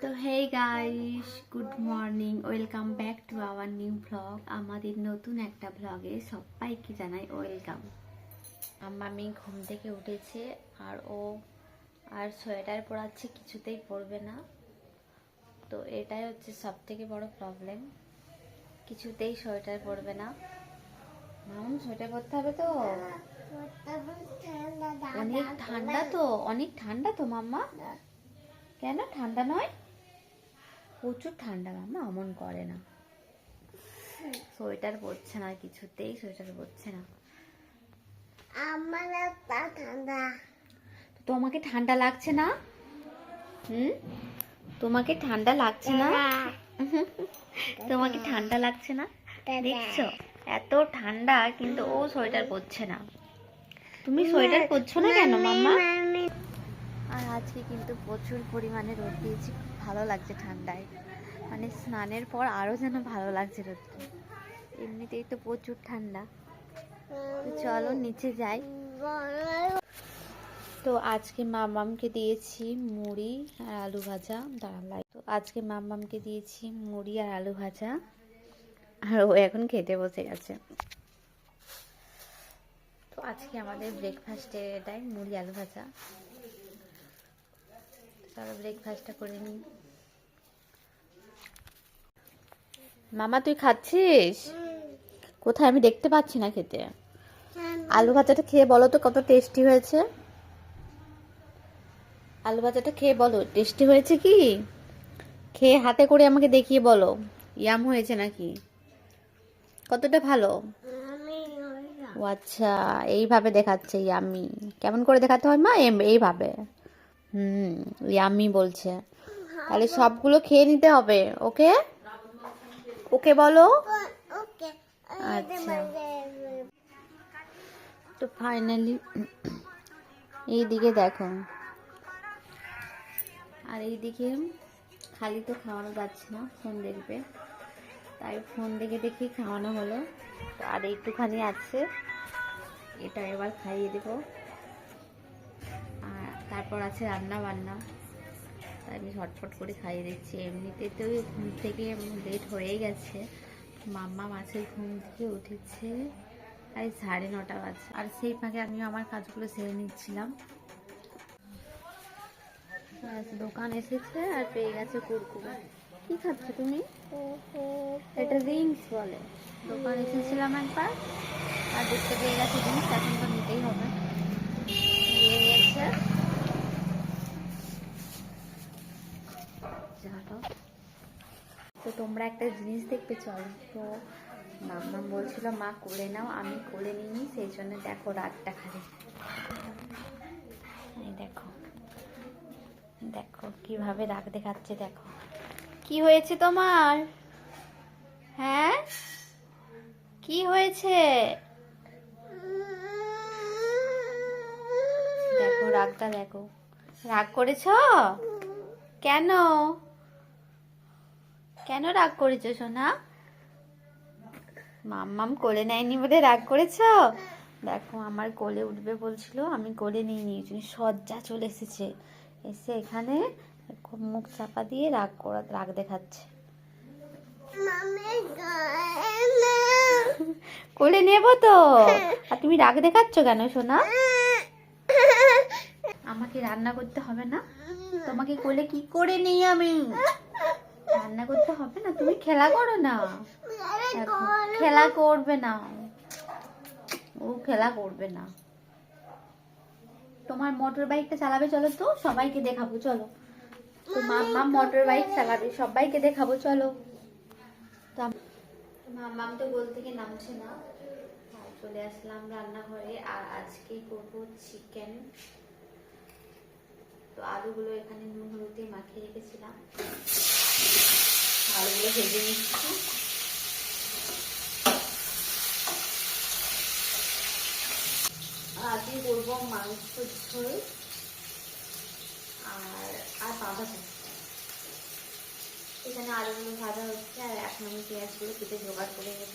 তো hey guys, good morning, welcome back to our new blog. আমাদের নতুন একটা ব্লগে সবাইকে জানাই ওয়েলকাম। আমি ঘুম থেকে উঠেছে আর সোয়েটার পরাচ্ছে, কিছুতেই পরবে না। তো এটাই হচ্ছে সব থেকে বড় প্রবলেম, কিছুতেই সোয়েটার পরবে না। মামুন সোয়েটার পরতে হবে তো, অনেক ঠান্ডা তো, অনেক ঠান্ডা তো মাম্মা। কেন ঠান্ডা নয়? প্রচুর ঠান্ডা মাম্মা, অমন করে না। সোয়েটার পরছে না, কিছুতেই সোয়েটার পরছে না। আমার ঠান্ডা। তোমাকে ঠান্ডা লাগছে না? তোমাকে ঠান্ডা লাগছে না? তোমাকে ঠান্ডা লাগছে না? দেখছো এত ঠান্ডা, কিন্তু ও সোয়েটার পরছে না। তুমি সোয়েটার পরছো না কেন মাম্মা? আর আজকে কিন্তু প্রচুর পরিমাণে রোদ দিয়েছি, খুব ভালো লাগছে ঠান্ডায়। মানে স্নানের পর আরো যেন ভালো লাগছে রোদটা। এমনিতেই তো প্রচুর ঠান্ডা। তো চলো নিচে যাই। তো আজকে মামামকে দিয়েছি মুড়ি আর আলু ভাজা। দাঁড়ালাই তো আজকে মামামকে দিয়েছি মুড়ি আর আলু ভাজা, আর ও এখন খেতে বসে গেছে। তো আজকে আমাদের ব্রেকফাস্টে এটাই, মুড়ি আলু ভাজা। চলো ব্রেকফাস্টটা করে নিই। মামা তুই খাচ্ছিস কোথায়? আমি দেখতে পাচ্ছি না খেতে। আলু ভাজাটা খেয়ে বলো তো কত টেস্টি হয়েছে। আলু ভাজাটা খেয়ে বলো টেস্টি হয়েছে কি? খেয়ে হাতে করে আমাকে দেখিয়ে বলো ইয়াম হয়েছে নাকি, কতটা ভালো। ও আচ্ছা, এইভাবে দেখাচ্ছে ইয়ামি। কেমন করে দেখাতে হয় মা? এইভাবে। ইয়ামি বলছে। তাহলে সবগুলো খেয়ে নিতে হবে। ওকে ওকে বলো। আচ্ছা, তো ফাইনালি এইদিকে দেখো, আর এইদিকে খালি তো খাওয়ানো যাচ্ছে না, ফোন দেখবে, তাই ফোন দেখে দেখে খাওয়ানো হলো। তো আর একটুখানি আছে, এটা এবার খাইয়ে দেবো। আর তারপর আছে রান্না বান্না, তাই আমি ঝটফট করে খাইয়ে দিচ্ছি। এমনিতে তো ঘুম থেকে লেট হয়ে গেছে। মাম্মা মাছের ঘুম থেকে উঠেছে তাই 9:30 বাজে, আর সেই ফাঁকে আমি আমার কাজগুলো সেরে নিচ্ছিলাম। দোকান এসেছে আর পেয়ে গেছে কুরকুরে। কি খাচ্ছ তুমি? এটা রিংস বলে। দোকান এসেছিলাম একবার আর দেখতে পেয়ে গেছে জিনিস, এখন তো নিতেই হবে। নিয়ে নিয়েছে। তো তোমরা একটা জিনিস দেখতে চলো। তো মাম্মা বলছিল মা কোলে নাও, আমি কোলে নিইনি, সেই জন্য দেখো রাগটা খালি। দেখো দেখো কিভাবে রাগ দেখাচ্ছে, দেখো। কি হয়েছে তোমার? হ্যাঁ কি হয়েছে? দেখো রাগটা, দেখো রাগ করেছ কেন? কেন রাগ করেছো সোনা? মাম্মাম কোলে নেয়নি বলে রাগ করেছো? দেখো আমার কোলে উঠবে বলছিল, আমি কোলে নিয়ে নিয়েছি। সজ্জা চলে এসেছে, এসে এখানে মুখ চাপা দিয়ে রাগ দেখাচ্ছে। কোলে নেবো তো, আর তুমি রাগ দেখাচ্ছ কেন সোনা? আমাকে রান্না করতে হবে না? তোমাকে কোলে কি করে নেই আমি? রান্না করতে হবে না, তুমি খেলা করো না। দেখো খেলা করবে না, ও খেলা করবে না। তোমার মোটর বাইকটা চালাবে, চলো তো সবাইকে দেখাবো, চলো। তো মাম্মা মোটর বাইক চালাবে, সবাইকে দেখাবো, চলো। তো মাম্মাম তো গোল থেকে নামছে না, চলে আসলাম রান্নাঘরে। আর আজকে করবো চিকেন। তো আলুগুলো এখানে নুন হলুদ দিয়ে মাখিয়ে রেখেছিলাম, আলুগুলো ভেজে নিচ্ছি। আজকে করবো মাংস ঝোল আর বাঁধাকপি। এখানে আলুগুলো ভাজা হচ্ছে, আর এখন আমি পেঁয়াজগুলো কেটে জোগাড় করে নেব।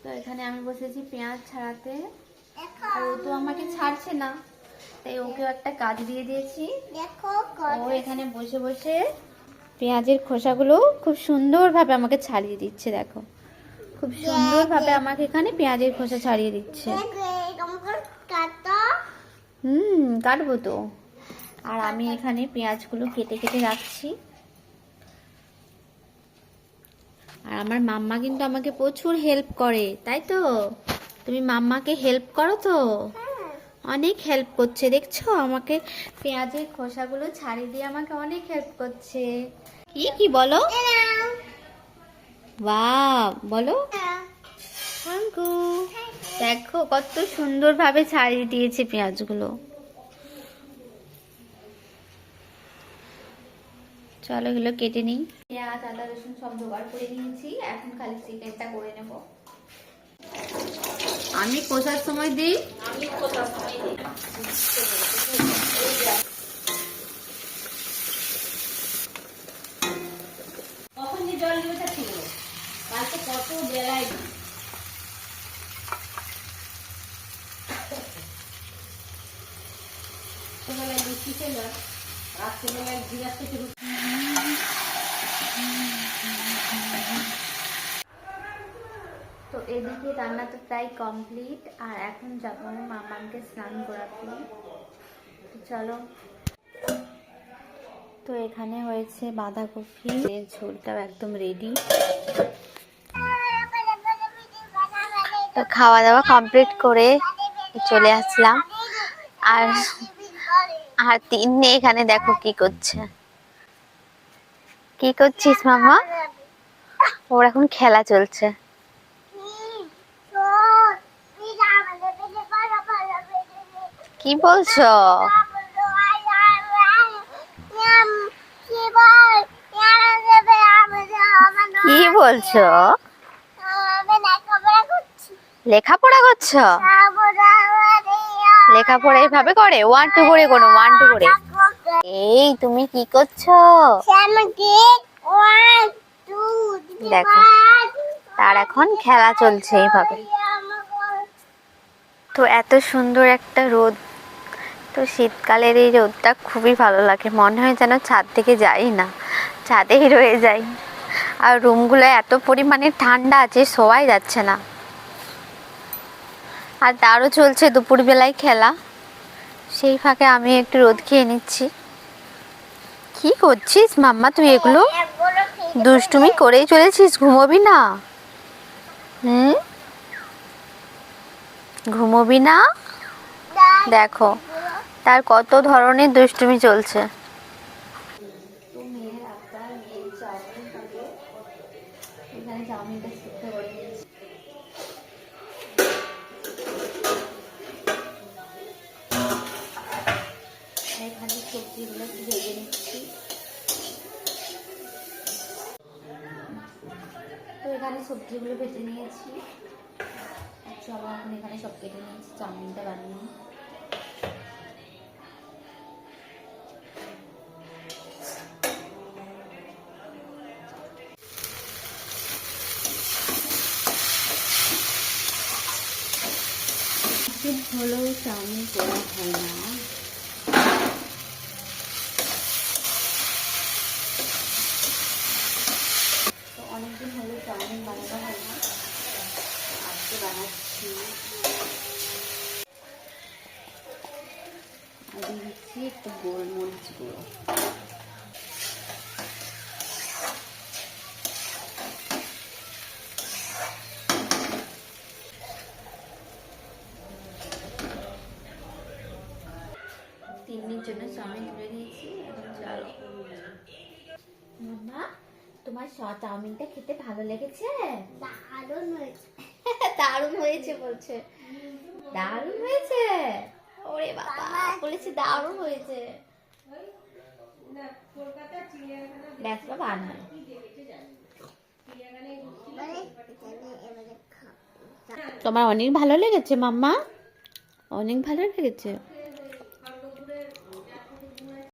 তো এখানে আমি বসেছি পেঁয়াজ ছাড়াতে। আর ও তো আমাকে ছাড়ছে না, তাই ওকেও একটা কাজ দিয়ে দিয়েছি। ও এখানে বসে বসে পেঁয়াজের খোসাগুলো খুব সুন্দরভাবে আমাকে ছাড়িয়ে দিচ্ছে। দেখো, খুব সুন্দরভাবে আমাকে এখানে পেঁয়াজের খোসা ছাড়িয়ে দিচ্ছে। কাটবো তো। আর আমি এখানে পেঁয়াজগুলো কেটে কেটে রাখছি। আর আমার মাম্মা কিন্তু আমাকে প্রচুর হেল্প করে, তাই তো? তুমি মাম্মাকে হেল্প করো তো? অনেক হেল্প করছে, দেখছো? আমাকে পেঁয়াজের খোসাগুলো ছাড়িয়ে দিয়ে আমাকে অনেক হেল্প করছে। কি কি বলো? বাহ, বলো। থ্যাংকু। দেখো কত সুন্দরভাবে ছাড়িয়ে দিয়েছে পেঁয়াজগুলো। চলো এগুলো কেটে নিই। পেঁয়াজ, আদা, রসুন সব জোগাড় করে নিয়েছি, এখন খালি চিকেনটা করে নেব। আমি কষার সময় দিই। কখন যে জল দিতে ছিল, কালকে কত বেলায় লুচি ছিল, রাত্রেবেলায় জিরাস থেকে। তো এদিকে রান্না তো প্রায় কমপ্লিট, আর এখন যাবো মামাকে স্নান করাতে। চলো। তো এখানে হয়েছে বাঁধাকপি, এর ঝোলটাও একদম রেডি। তো খাওয়া দাওয়া কমপ্লিট করে চলে আসলাম। আর আর তিন্নি এখানে দেখো কি করছে। কি করছিস মামা? ওর এখন খেলা চলছে। কি বলছো? কি বলছো? লেখাপড়া করছো? লেখাপড়া এইভাবে করে? 1 2 করে কোনো 1 2 করে। এই তুমি কি করছো? দেখো, তার এখন খেলা চলছে এইভাবে। তো এত সুন্দর একটা রোদ, তো শীতকালের এই রোদটা খুবই ভালো লাগে। মনে হয় যেন ছাদ থেকে যাই না, ছাদেই রয়ে যাই। আর রুমগুলো এত পরিমাণে ঠান্ডা আছে, শোয়াই যাচ্ছে না। আর তারও চলছে দুপুরবেলায় খেলা, সেই ফাঁকে আমি একটু রোদ খেয়ে নিচ্ছি। কি করছিস মাম্মা তুই? এগুলো দুষ্টুমি করেই চলেছিস, ঘুমোবি না? ঘুমোবি না? দেখো তার কত ধরনের দুষ্টুমি চলছে। এখানে সবজিগুলো একটু ভেজে নিচ্ছি। তো এখানে সবজিগুলো ভেজে নিয়েছি। চলো এখন এখানে সব কেটে নিয়েছি, চাউমিনটা বানিয়ে নিই। হলেও চাউমিন করা হয় না, তো অনেকদিন হলো চাউমিন বানানো হয় না, আজকে বানাচ্ছি। আর দিচ্ছি একটু গোলমরিচ গুঁড়ো। তিন্নির জন্য চাউমিন তুলে নিয়েছি, এখন চলো। মাম্মা, তোমার চাউমিনটা খেতে ভালো লেগেছে? দারুণ হয়েছে। দারুণ হয়েছে বলছে, দারুণ হয়েছে। ওরে বাবা, বলেছে দারুণ হয়েছে। ব্যাস বাবা, আর নয়। তোমার অনেক ভালো লেগেছে মাম্মা, অনেক ভালো লেগেছে।